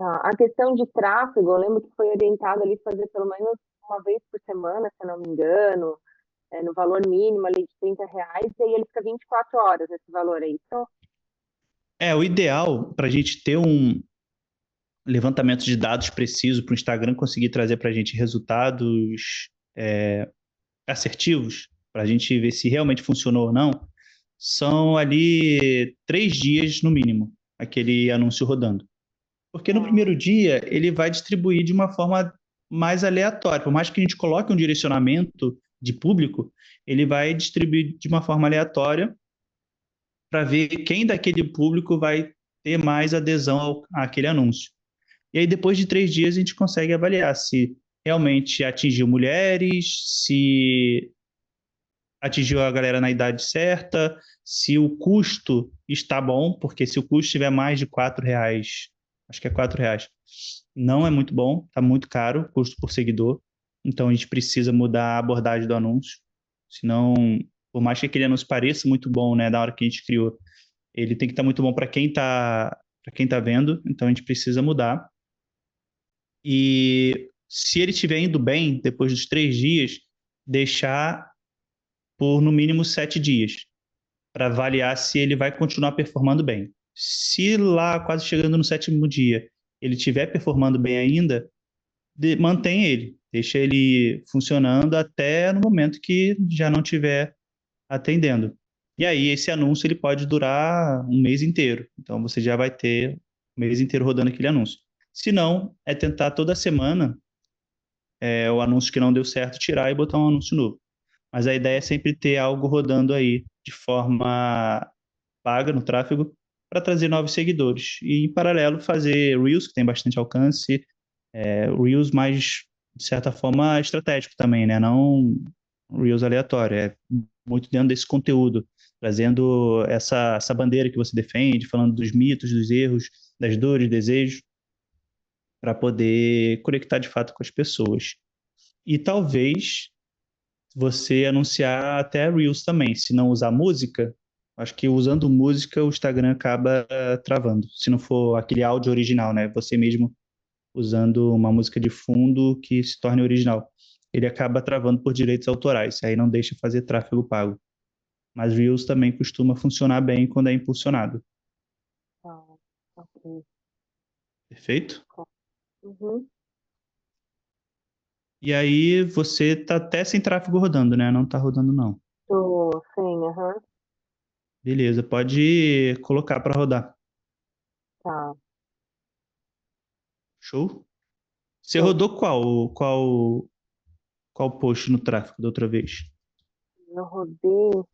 a questão de tráfego, eu lembro que foi orientado ali fazer pelo menos uma vez por semana, se eu não me engano, no valor mínimo ali de R$ 30, e aí ele fica 24 horas esse valor aí. Então, O ideal para a gente ter um levantamento de dados preciso para o Instagram conseguir trazer para a gente resultados assertivos, para a gente ver se realmente funcionou ou não, são ali 3 dias no mínimo, aquele anúncio rodando. Porque no ah, primeiro dia ele vai distribuir de uma forma mais aleatória. Por mais que a gente coloque um direcionamento de público, ele vai distribuir de uma forma aleatória para ver quem daquele público vai ter mais adesão àquele anúncio. E aí, depois de 3 dias, a gente consegue avaliar se realmente atingiu mulheres, se atingiu a galera na idade certa, se o custo está bom, porque se o custo estiver mais de R$ 4, acho que é R$ 4, não é muito bom, está muito caro o custo por seguidor. Então a gente precisa mudar a abordagem do anúncio. Senão, por mais que aquele anúncio pareça muito bom, né, da hora que a gente criou, ele tem que estar muito bom para quem tá vendo, então a gente precisa mudar. E se ele estiver indo bem depois dos 3 dias, deixar por no mínimo 7 dias para avaliar se ele vai continuar performando bem. Se lá, quase chegando no sétimo dia, ele estiver performando bem ainda, mantém ele, deixa ele funcionando até no momento que já não estiver atendendo. E aí esse anúncio ele pode durar um mês inteiro. Então você já vai ter um mês inteiro rodando aquele anúncio. Se não, é tentar toda semana o anúncio que não deu certo tirar e botar um anúncio novo. Mas a ideia é sempre ter algo rodando aí de forma paga no tráfego para trazer novos seguidores. E, em paralelo, fazer Reels, que tem bastante alcance, Reels mais, de certa forma, estratégico também, né? Não Reels aleatório, é muito dentro desse conteúdo, trazendo essa bandeira que você defende, falando dos mitos, dos erros, das dores, desejos, para poder conectar de fato com as pessoas. E talvez você anunciar até Reels também. Se não usar música, acho que usando música o Instagram acaba travando. Se não for aquele áudio original, né? Você mesmo usando uma música de fundo que se torne original. Ele acaba travando por direitos autorais, aí não deixa fazer tráfego pago. Mas Reels também costuma funcionar bem quando é impulsionado. ah, ok. Perfeito? Uhum. E aí você tá até sem tráfego rodando, né? Não tá rodando não. Tô, sim, aham. Beleza, pode colocar para rodar. Tá. Show? Você Show. rodou qual post no tráfego da outra vez? Eu rodei,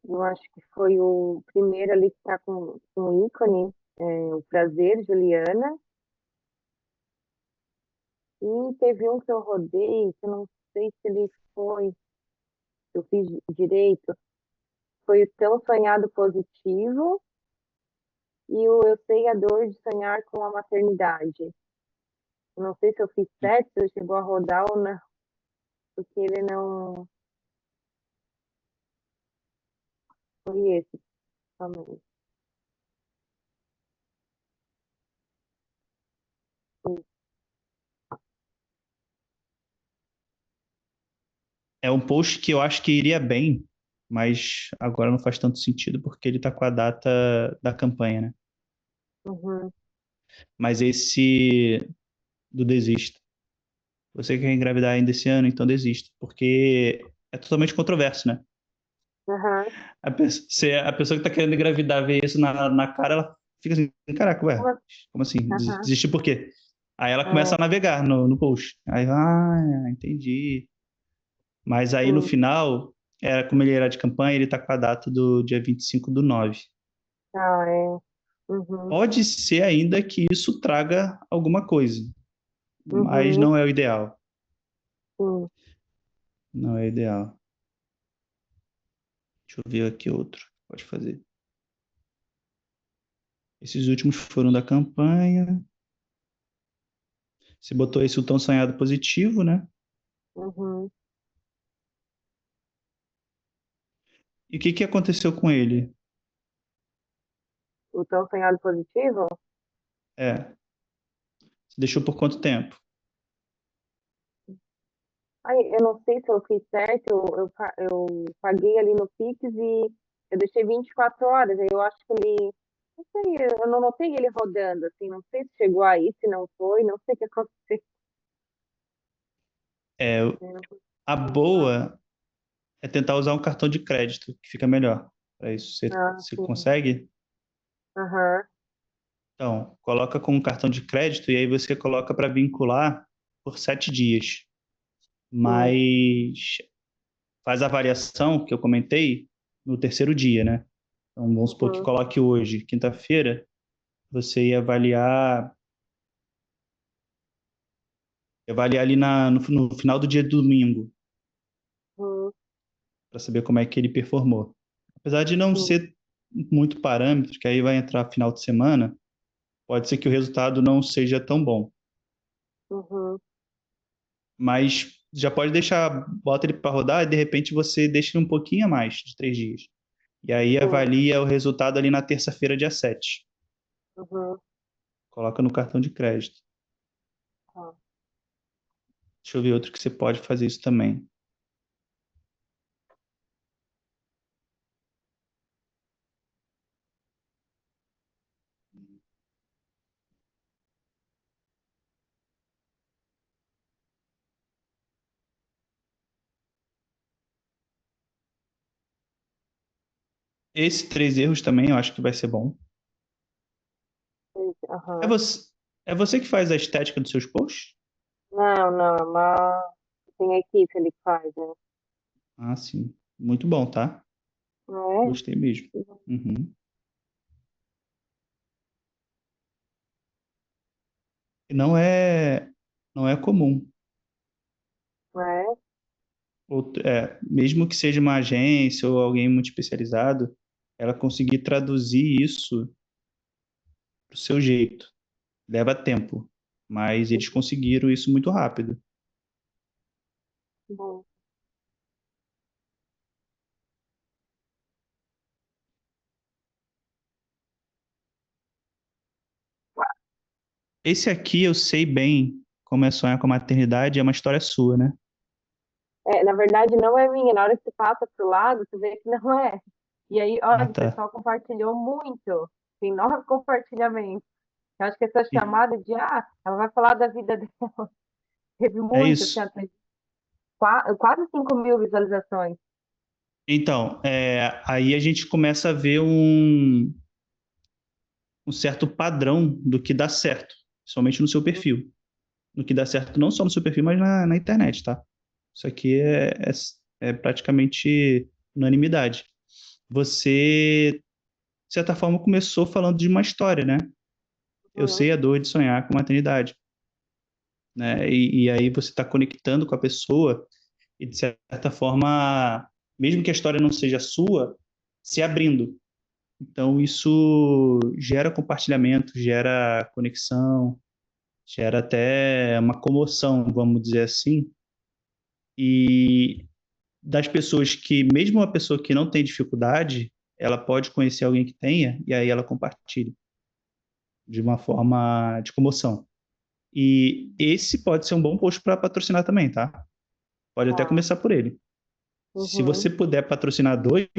eu acho que foi o primeiro ali que tá com o ícone, o Prazer, Juliana. E teve um que eu rodei, que eu não sei se ele foi, eu fiz direito, foi o Tão Sonhado Positivo e o Eu Sei a Dor de Sonhar com a Maternidade. Eu não sei se eu fiz certo, se ele chegou a rodar ou não, porque ele não foi esse também. É um post que eu acho que iria bem, mas agora não faz tanto sentido porque ele está com a data da campanha, né? Uhum. Mas esse do desista. Você quer engravidar ainda esse ano, então desista, porque é totalmente controverso, né? Aham. Se a pessoa que está querendo engravidar vê isso na cara, ela fica assim, caraca, ué, como assim? Aham. Desistir por quê? Aí ela começa É, a navegar no post. Aí, entendi. Mas aí no sim. final, como ele era de campanha, ele tá com a data do dia 25/9. Ah, é. Uhum. Pode ser ainda que isso traga alguma coisa, mas Uhum. não é o ideal. Sim. Não é o ideal. Deixa eu ver aqui outro. Pode fazer. Esses últimos foram da campanha. Você botou esse o tão sonhado positivo, né? Uhum. E o que que aconteceu com ele? O tão sonhado positivo? É, você deixou por quanto tempo? Ai, eu não sei se eu fiz certo, eu paguei ali no Pix e eu deixei 24 horas, aí eu acho que ele, não sei, eu não notei ele rodando, assim, não sei se chegou aí, se não foi, não sei o que aconteceu. É, Eu não a consigo. boa é tentar usar um cartão de crédito, que fica melhor. Para isso, Ah, você sim. consegue? Aham, Então, coloca com um cartão de crédito e aí você coloca para vincular por 7 dias. sim. Mas faz a variação que eu comentei no terceiro dia, né? Então, vamos supor que Uhum, coloque hoje, quinta-feira, você ia avaliar ali no final do dia do domingo, uhum, para saber como é que ele performou. Apesar de não sim. ser muito parâmetro, que aí vai entrar final de semana, pode ser que o resultado não seja tão bom. Uhum, Mas já pode deixar, bota ele para rodar e de repente você deixa ele um pouquinho a mais de 3 dias. E aí sim. avalia o resultado ali na terça-feira, dia 7. Uhum, Coloca no cartão de crédito. tá. Deixa eu ver outro que você pode fazer isso também. Esse 3 erros também eu acho que vai ser bom. É Aham. você, é você que faz a estética dos seus posts? Não, não, é uma... Tem a equipe ele que faz, né? Ah, sim. Muito bom, tá? Não Gostei mesmo. é? Uhum. E não é comum. Não é? Mesmo que seja uma agência ou alguém muito especializado, ela conseguir traduzir isso do seu jeito. Leva tempo, mas eles conseguiram isso muito rápido. Bom. Esse aqui eu sei bem como é sonhar com a maternidade, é uma história sua, né? É, na verdade, não é minha. Na hora que você passa pro lado, você vê que não é. E aí, Ah, olha, o tá. pessoal compartilhou muito. Tem 9 compartilhamentos. Eu acho que essa E- chamada de, ela vai falar da vida dela. Teve É muito, assim, isso. ó, teve quase 5.000 visualizações. Então, aí a gente começa a ver um certo padrão do que dá certo, somente no seu perfil. No que dá certo não só no seu perfil, mas na internet, tá? Isso aqui é praticamente unanimidade. Você, de certa forma, começou falando de uma história, né? Eu Uhum, sei a dor de sonhar com maternidade, né? E aí você está conectando com a pessoa e, de certa forma, mesmo que a história não seja sua, se abrindo. Então, isso gera compartilhamento, gera conexão, gera até uma comoção, vamos dizer assim. E das pessoas que, mesmo uma pessoa que não tem dificuldade, ela pode conhecer alguém que tenha, e aí ela compartilha de uma forma de comoção. E esse pode ser um bom post para patrocinar também, tá? Pode até tá. começar por ele. Se Uhum, você puder patrocinar dois,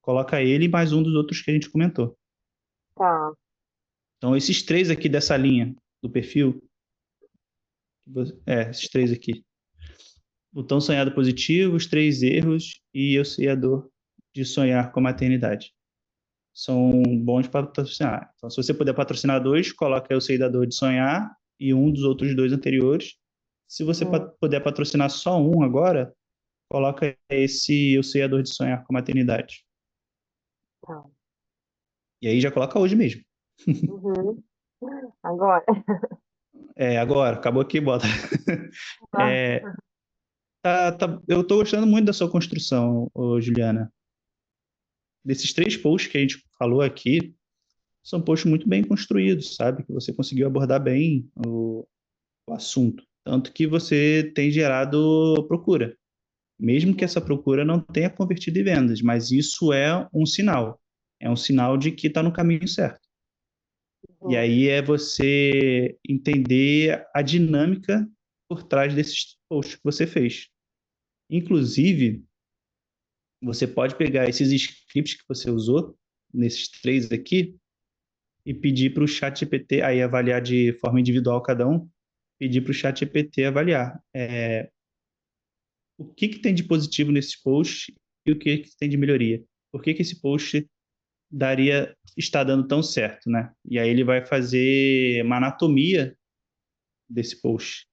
coloca ele e mais um dos outros que a gente comentou. tá. Então, esses três aqui dessa linha do perfil, esses três aqui. O tão sonhado positivo, os 3 erros e eu sei a dor de sonhar com a maternidade. São bons para patrocinar. Então, se você puder patrocinar dois, coloca eu sei da dor de sonhar e um dos outros dois anteriores. Se você Uhum, puder patrocinar só um agora, coloca esse eu sei a dor de sonhar com a maternidade. tá. E aí já coloca hoje mesmo. Uhum. Agora. Agora, acabou aqui, bota. Tá. Eu estou gostando muito da sua construção, ô, Juliana. desses 3 posts que a gente falou aqui, são posts muito bem construídos, sabe? Que você conseguiu abordar bem o assunto. Tanto que você tem gerado procura. Mesmo que essa procura não tenha convertido em vendas, mas isso é um sinal. É um sinal de que está no caminho certo. E Uhum. aí é você entender a dinâmica por trás desses posts que você fez. Inclusive, você pode pegar esses scripts que você usou, nesses 3 aqui, e pedir para o chat GPT, aí avaliar de forma individual cada um, pedir para o chat GPT avaliar o que, que tem de positivo nesse post e o que, que tem de melhoria. Por que, que esse post está dando tão certo, né? E aí ele vai fazer uma anatomia desse post.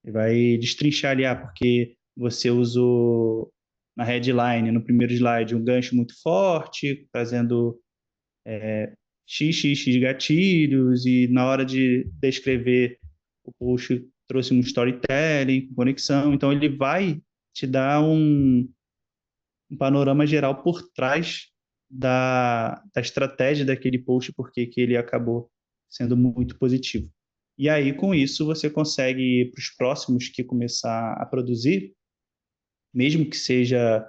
Ele vai destrinchar ali, porque você usou na headline, no primeiro slide, um gancho muito forte, trazendo XXX gatilhos, e na hora de descrever o post trouxe um storytelling, com conexão. Então ele vai te dar um panorama geral por trás da estratégia daquele post, porque que ele acabou sendo muito positivo. E aí, com isso, você consegue, para os próximos que começar a produzir, mesmo que seja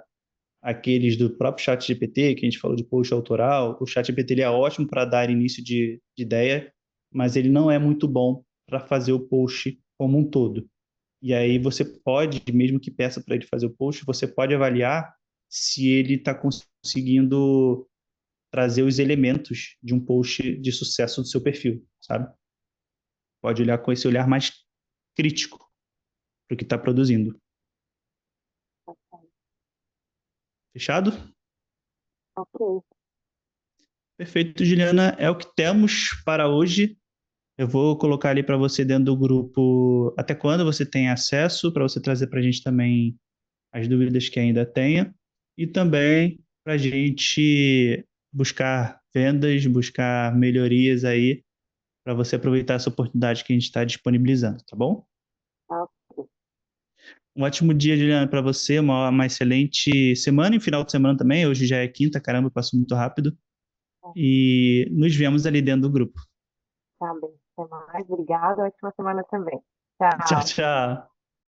aqueles do próprio chat GPT, que a gente falou de post autoral, o chat GPT ele é ótimo para dar início de ideia, mas ele não é muito bom para fazer o post como um todo. E aí você pode, mesmo que peça para ele fazer o post, você pode avaliar se ele está conseguindo trazer os elementos de um post de sucesso do seu perfil, sabe? Pode olhar com esse olhar mais crítico para o que está produzindo. Fechado? Ok, Perfeito, Juliana. É o que temos para hoje. Eu vou colocar ali para você dentro do grupo até quando você tem acesso, para você trazer para a gente também as dúvidas que ainda tenha, e também para a gente buscar vendas, buscar melhorias aí, para você aproveitar essa oportunidade que a gente está disponibilizando, tá bom? ok. Um ótimo dia, Juliana, para você, uma excelente semana e final de semana também. Hoje já é quinta, caramba, passou muito rápido. E nos vemos ali dentro do grupo. Tá bem. Até mais. Obrigada. Ótima semana também. Tchau, Tchau. tchau.